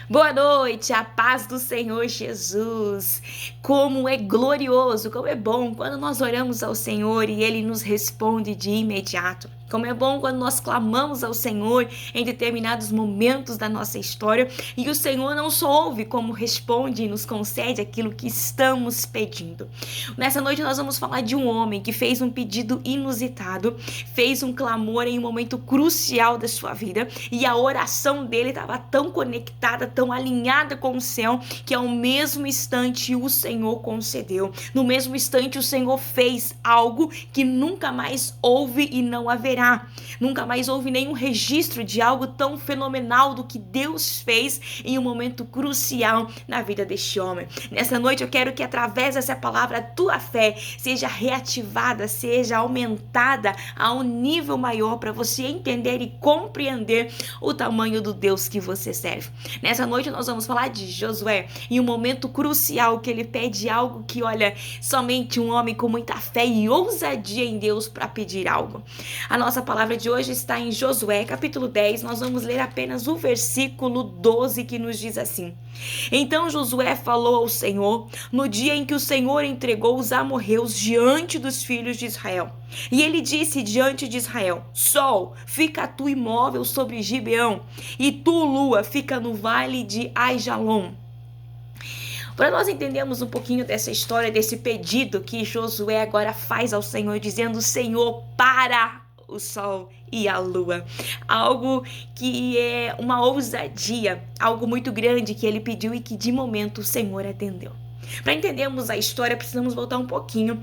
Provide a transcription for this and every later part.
Boa noite, a paz do Senhor Jesus. Como é glorioso, como é bom quando nós oramos ao Senhor e Ele nos responde de imediato. Como é bom quando nós clamamos ao Senhor em determinados momentos da nossa história e o Senhor não só ouve, como responde e nos concede aquilo que estamos pedindo. Nessa noite nós vamos falar de um homem que fez um pedido inusitado, fez um clamor em um momento crucial da sua vida e a oração dele estava tão conectada, tão alinhada com o céu, que ao mesmo instante o Senhor concedeu. No mesmo instante o Senhor fez algo que nunca mais houve e não haverá. Nunca mais houve nenhum registro de algo tão fenomenal do que Deus fez em um momento crucial na vida deste homem. Nessa noite eu quero que através dessa palavra a tua fé seja reativada, seja aumentada a um nível maior para você entender e compreender o tamanho do Deus que você serve. Nessa noite nós vamos falar de Josué em um momento crucial que ele pede algo que, olha, somente um homem com muita fé e ousadia em Deus para pedir algo. A nossa palavra de hoje está em Josué, capítulo 10. Nós vamos ler apenas o versículo 12 que nos diz assim: Então Josué falou ao Senhor no dia em que o Senhor entregou os amorreus diante dos filhos de Israel. E ele disse diante de Israel: Sol, fica tu imóvel sobre Gibeão, e tu, lua, fica no vale de Aijalon. Para nós entendermos um pouquinho dessa história, desse pedido que Josué agora faz ao Senhor, dizendo: Senhor, para o sol e a lua. Algo que é uma ousadia, algo muito grande que ele pediu e que de momento o Senhor atendeu. Para entendermos a história, precisamos voltar um pouquinho.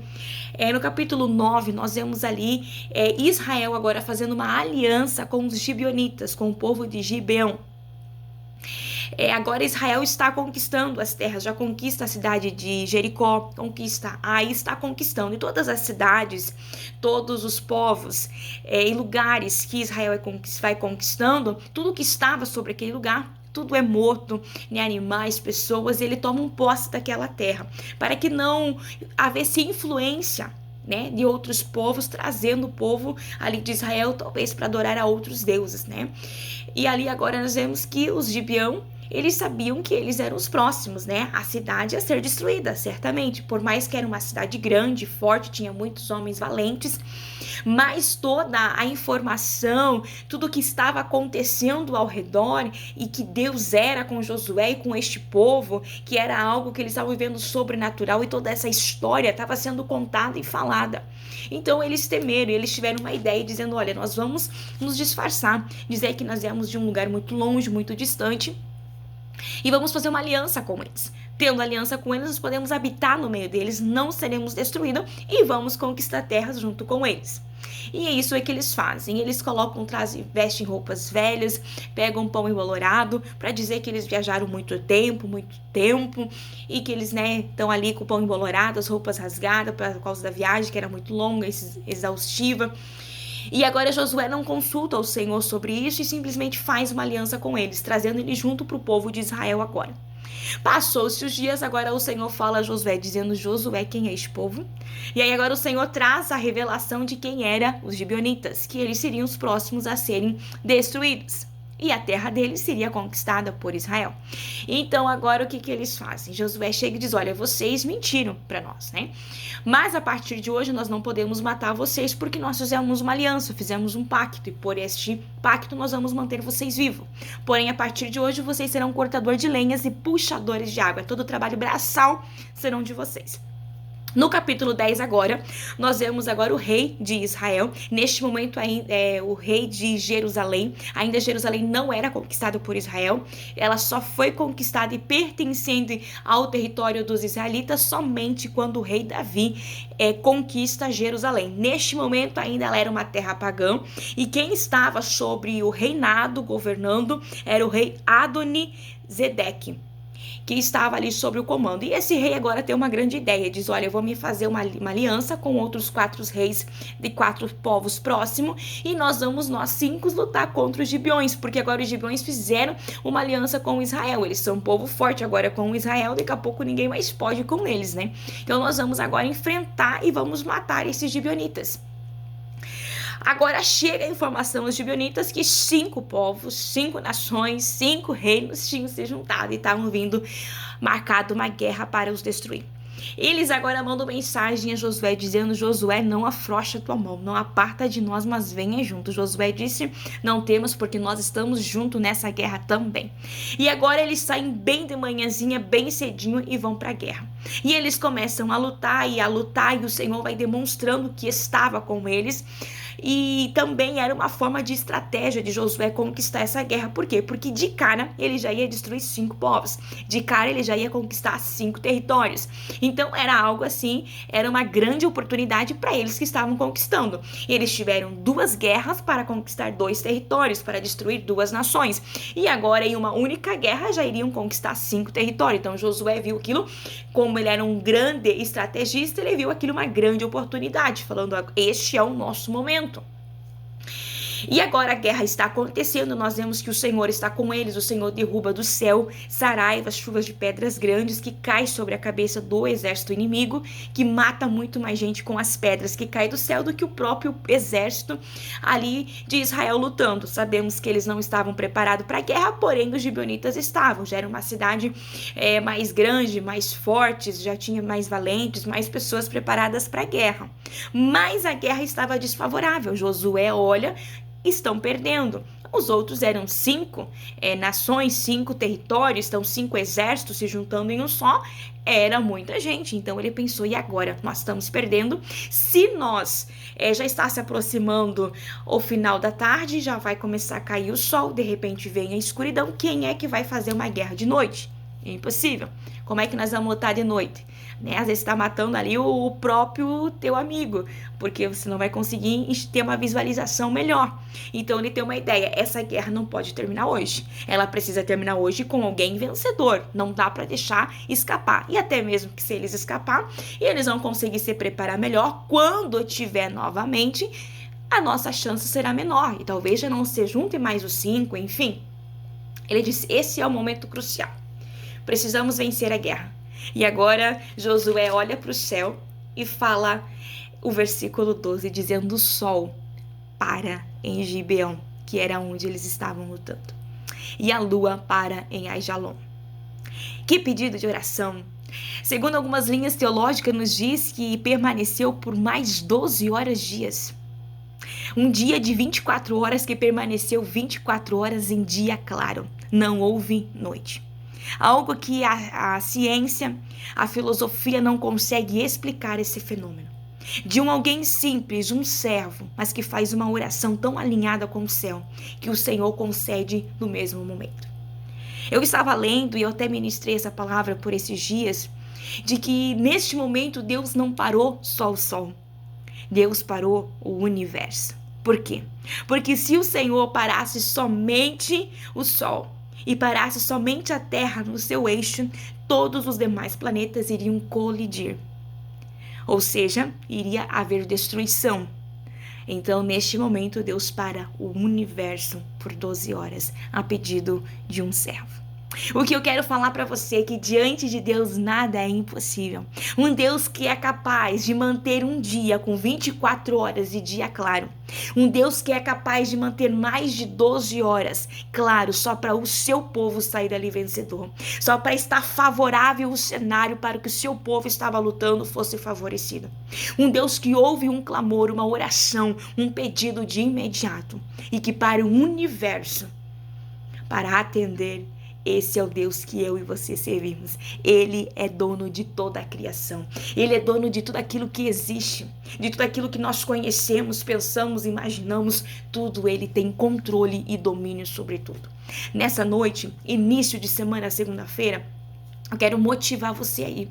No capítulo 9, nós vemos ali Israel agora fazendo uma aliança com os gibeonitas, com o povo de Gibeão. Agora Israel está conquistando as terras, já conquista a cidade de Jericó, está conquistando. E todas as cidades, todos os povos e lugares que Israel vai conquistando, tudo que estava sobre aquele lugar, tudo é morto, né? Animais, pessoas, ele toma posse daquela terra, para que não houvesse influência, né, de outros povos, trazendo o povo ali de Israel, talvez para adorar a outros deuses, né? E ali agora nós vemos que os Gibeão, eles sabiam que eles eram os próximos, né? A cidade a ser destruída, certamente. Por mais que era uma cidade grande, forte, tinha muitos homens valentes, mas toda a informação, tudo o que estava acontecendo ao redor e que Deus era com Josué e com este povo, que era algo que eles estavam vivendo sobrenatural, e toda essa história estava sendo contada e falada. Então eles temeram, eles tiveram uma ideia dizendo: olha, nós vamos nos disfarçar, dizer que nós viemos de um lugar muito longe, muito distante, e vamos fazer uma aliança com eles. Tendo aliança com eles, nós podemos habitar no meio deles, não seremos destruídos e vamos conquistar terras junto com eles. E é isso que eles fazem. Eles vestem roupas velhas, pegam pão embolorado para dizer que eles viajaram muito tempo, e que eles, né, estão ali com o pão embolorado, as roupas rasgadas por causa da viagem que era muito longa, exaustiva. E agora Josué não consulta o Senhor sobre isso e simplesmente faz uma aliança com eles, trazendo ele junto para o povo de Israel agora. Passou-se os dias, agora o Senhor fala a Josué, dizendo: Josué, quem é este povo? E aí agora o Senhor traz a revelação de quem eram os gibeonitas, que eles seriam os próximos a serem destruídos. E a terra deles seria conquistada por Israel. Então agora o que eles fazem? Josué chega e diz: olha, vocês mentiram para nós, né? Mas a partir de hoje nós não podemos matar vocês, porque nós fizemos uma aliança, fizemos um pacto, e por este pacto nós vamos manter vocês vivos. Porém, a partir de hoje vocês serão cortador de lenhas e puxadores de água. Todo o trabalho braçal serão de vocês. No capítulo 10 agora, nós vemos agora o rei de Israel. Neste momento, o rei de Jerusalém. Ainda Jerusalém não era conquistada por Israel. Ela só foi conquistada e pertencendo ao território dos israelitas somente quando o rei Davi conquista Jerusalém. Neste momento, ainda ela era uma terra pagã. E quem estava sobre o reinado, governando, era o rei Adoni-Zedeque, que estava ali sobre o comando. E esse rei agora tem uma grande ideia, diz: olha, eu vou me fazer uma aliança com outros 4 reis de 4 povos próximos, e nós 5 lutar contra os gibeões, porque agora os gibeões fizeram uma aliança com Israel, eles são um povo forte agora com Israel, daqui a pouco ninguém mais pode com eles, né? Então nós vamos agora enfrentar e vamos matar esses gibeonitas. Agora chega a informação aos gibeonitas que 5 povos, 5 nações, 5 reinos tinham se juntado e estavam vindo marcado uma guerra para os destruir. Eles agora mandam mensagem a Josué dizendo: Josué, não afrouxa tua mão, não aparta de nós, mas venha junto. Josué disse: não temos, porque nós estamos juntos nessa guerra também. E agora eles saem bem de manhãzinha, bem cedinho, e vão para a guerra. E eles começam a lutar, e o Senhor vai demonstrando que estava com eles. E também era uma forma de estratégia de Josué conquistar essa guerra. Por quê? Porque de cara ele já ia destruir 5 povos. De cara ele já ia conquistar 5 territórios. Então era algo assim, era uma grande oportunidade para eles que estavam conquistando. Eles tiveram 2 guerras para conquistar 2 territórios, para destruir 2 nações. E agora em uma única guerra já iriam conquistar 5 territórios. Então Josué viu aquilo, como ele era um grande estrategista, ele viu aquilo uma grande oportunidade, falando: este é o nosso momento. E agora a guerra está acontecendo, nós vemos que o Senhor está com eles, o Senhor derruba do céu saraivas, chuvas de pedras grandes que caem sobre a cabeça do exército inimigo, que mata muito mais gente com as pedras que caem do céu do que o próprio exército ali de Israel lutando. Sabemos que eles não estavam preparados para a guerra, porém os gibeonitas estavam, já era uma cidade mais grande, mais forte, já tinha mais valentes, mais pessoas preparadas para a guerra. Mas a guerra estava desfavorável. Josué olha, estão perdendo. Os outros eram 5 nações, 5 territórios, então 5 exércitos se juntando em um só, era muita gente. Então ele pensou: e agora? Nós estamos perdendo. Se nós já está se aproximando o final da tarde, já vai começar a cair o sol, de repente vem a escuridão, quem é que vai fazer uma guerra de noite? É impossível. Como é que nós vamos lutar de noite? Às vezes está matando ali o próprio teu amigo, porque você não vai conseguir ter uma visualização melhor. Então ele tem uma ideia: essa guerra não pode terminar hoje. Ela precisa terminar hoje com alguém vencedor. Não dá para deixar escapar. E até mesmo que se eles escapar, eles vão conseguir se preparar melhor. Quando tiver novamente, a nossa chance será menor. E talvez já não se junte mais os 5, enfim. Ele disse: esse é o momento crucial. Precisamos vencer a guerra. E agora Josué olha para o céu e fala o versículo 12, dizendo: o sol para em Gibeão, que era onde eles estavam lutando, e a lua para em Aijalon. Que pedido de oração! Segundo algumas linhas teológicas, nos diz que permaneceu por mais 12 horas dias. Um dia de 24 horas que permaneceu 24 horas em dia claro. Não houve noite. Algo que a ciência, a filosofia não consegue explicar esse fenômeno. De alguém simples, um servo, mas que faz uma oração tão alinhada com o céu, que o Senhor concede no mesmo momento. Eu estava lendo e eu até ministrei essa palavra por esses dias, de que neste momento Deus não parou só o sol. Deus parou o universo. Por quê? Porque se o Senhor parasse somente o sol, e parasse somente a Terra no seu eixo, todos os demais planetas iriam colidir. Ou seja, iria haver destruição. Então, neste momento, Deus para o universo por 12 horas, a pedido de um servo. O que eu quero falar para você é que diante de Deus nada é impossível. Um Deus que é capaz de manter um dia com 24 horas de dia claro. Um Deus que é capaz de manter mais de 12 horas claro, só para o seu povo sair ali vencedor. Só para estar favorável o cenário para que o seu povo estava lutando fosse favorecido. Um Deus que ouve um clamor, uma oração, um pedido de imediato. E que para o universo, para atender, esse é o Deus que eu e você servimos. Ele é dono de toda a criação. Ele é dono de tudo aquilo que existe, de tudo aquilo que nós conhecemos, pensamos, imaginamos. Tudo ele tem controle e domínio sobre tudo. Nessa noite, início de semana, segunda-feira, eu quero motivar você aí,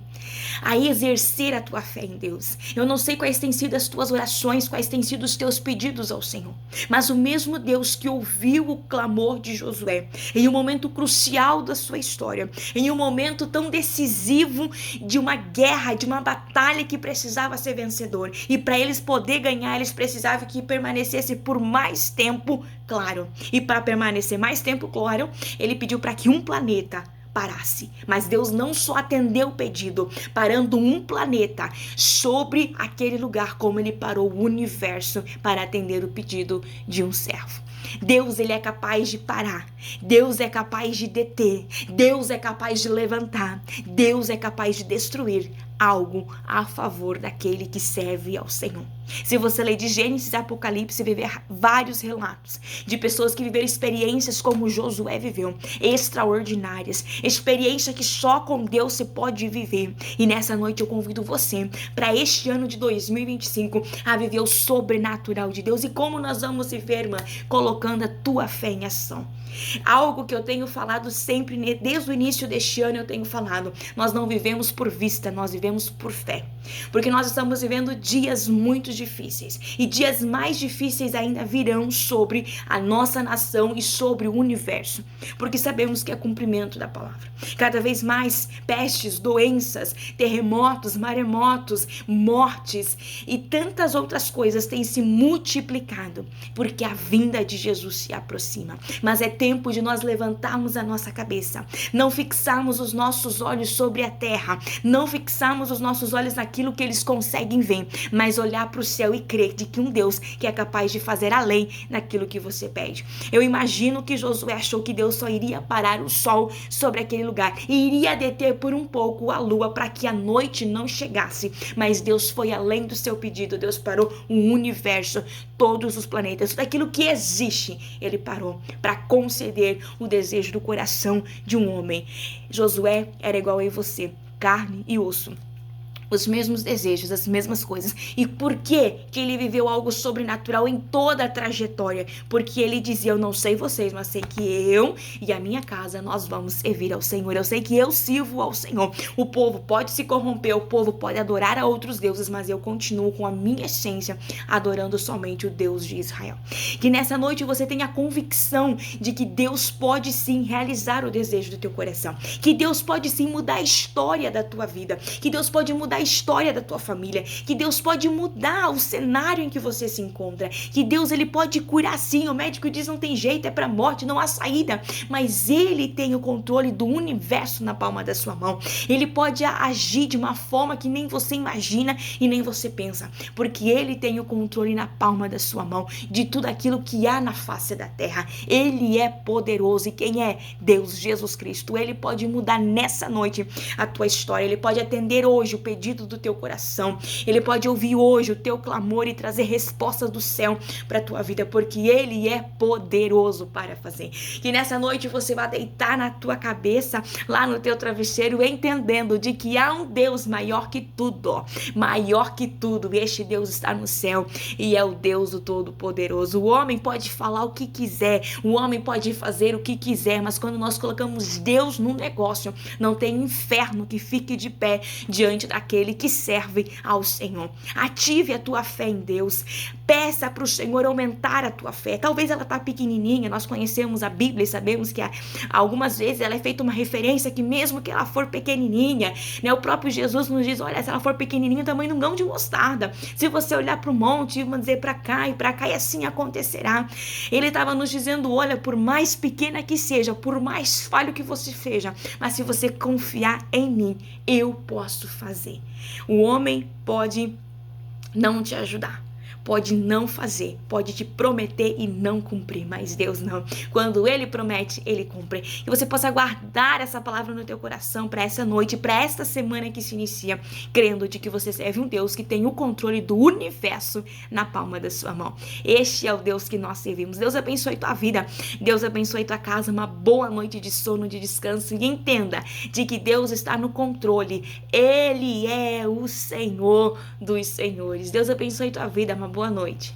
a exercer a tua fé em Deus. Eu não sei quais têm sido as tuas orações, quais têm sido os teus pedidos ao Senhor, mas o mesmo Deus que ouviu o clamor de Josué, em um momento crucial da sua história, em um momento tão decisivo de uma guerra, de uma batalha que precisava ser vencedor, e para eles poder ganhar, eles precisavam que permanecesse por mais tempo claro. E para permanecer mais tempo claro, ele pediu para que um planeta parasse. Mas Deus não só atendeu o pedido, parando um planeta sobre aquele lugar, como ele parou o universo para atender o pedido de um servo. Deus, ele é capaz de parar. Deus é capaz de deter. Deus é capaz de levantar. Deus é capaz de destruir algo a favor daquele que serve ao Senhor. Se você ler de Gênesis a Apocalipse, vai ver vários relatos de pessoas que viveram experiências como Josué viveu, extraordinárias, experiência que só com Deus se pode viver. E nessa noite eu convido você para este ano de 2025 a viver o sobrenatural de Deus. E como nós vamos viver, irmã? Colocando a tua fé em ação. Algo que eu tenho falado sempre, desde o início deste ano eu tenho falado, nós não vivemos por vista, nós vivemos por fé, porque nós estamos vivendo dias muito difíceis, e dias mais difíceis ainda virão sobre a nossa nação e sobre o universo, porque sabemos que é cumprimento da palavra. Cada vez mais pestes, doenças, terremotos, maremotos, mortes e tantas outras coisas têm se multiplicado, porque a vinda de Jesus se aproxima. Mas é tempo de nós levantarmos a nossa cabeça, não fixarmos os nossos olhos sobre a terra, não fixarmos os nossos olhos naquilo que eles conseguem ver, mas olhar para o céu e crer de que um Deus que é capaz de fazer além daquilo que você pede. Eu imagino que Josué achou que Deus só iria parar o sol sobre aquele lugar e iria deter por um pouco a lua para que a noite não chegasse, mas Deus foi além do seu pedido. Deus parou o universo, todos os planetas, tudo aquilo que existe, ele parou para conceder o desejo do coração de um homem. Josué era igual eu e você, carne e osso, os mesmos desejos, as mesmas coisas. E por que ele viveu algo sobrenatural em toda a trajetória? Porque ele dizia: eu não sei vocês, mas sei que eu e a minha casa, nós vamos servir ao Senhor. Eu sei que eu sirvo ao Senhor. O povo pode se corromper, o povo pode adorar a outros deuses, mas eu continuo com a minha essência, adorando somente o Deus de Israel. Que nessa noite você tenha a convicção de que Deus pode sim realizar o desejo do teu coração. Que Deus pode sim mudar a história da tua vida. Que Deus pode mudar a história da tua família, que Deus pode mudar o cenário em que você se encontra, que Deus, ele pode curar sim. O médico diz: não tem jeito, é pra morte, não há saída, mas ele tem o controle do universo na palma da sua mão. Ele pode agir de uma forma que nem você imagina e nem você pensa, porque ele tem o controle na palma da sua mão de tudo aquilo que há na face da terra. Ele é poderoso. E quem é? Deus, Jesus Cristo. Ele pode mudar nessa noite a tua história, ele pode atender hoje o pedido do teu coração, ele pode ouvir hoje o teu clamor e trazer respostas do céu para tua vida, porque ele é poderoso para fazer. Que nessa noite você vai deitar na tua cabeça, lá no teu travesseiro, entendendo de que há um Deus maior que tudo, maior que tudo. Este Deus está no céu e é o Deus do Todo-Poderoso. O homem pode falar o que quiser, o homem pode fazer o que quiser, mas quando nós colocamos Deus no negócio, não tem inferno que fique de pé diante daquele que serve ao Senhor. Ative a tua fé em Deus. Peça para o Senhor aumentar a tua fé. Talvez ela está pequenininha. Nós conhecemos a Bíblia e sabemos que algumas vezes ela é feita uma referência que mesmo que ela for pequenininha, né, o próprio Jesus nos diz: olha, se ela for pequenininha, tamanho de um grão de mostarda. Se você olhar para o monte e dizer para cá e assim acontecerá. Ele estava nos dizendo: olha, por mais pequena que seja, por mais falho que você seja, mas se você confiar em mim, eu posso fazer. O homem pode não te ajudar, pode não fazer, pode te prometer e não cumprir, mas Deus não. Quando ele promete, ele cumpre. Que você possa guardar essa palavra no teu coração para essa noite, para esta semana que se inicia, crendo de que você serve um Deus que tem o controle do universo na palma da sua mão. Este é o Deus que nós servimos. Deus abençoe tua vida, Deus abençoe tua casa, uma boa noite de sono, de descanso, e entenda de que Deus está no controle. Ele é o Senhor dos senhores. Deus abençoe tua vida, uma boa noite.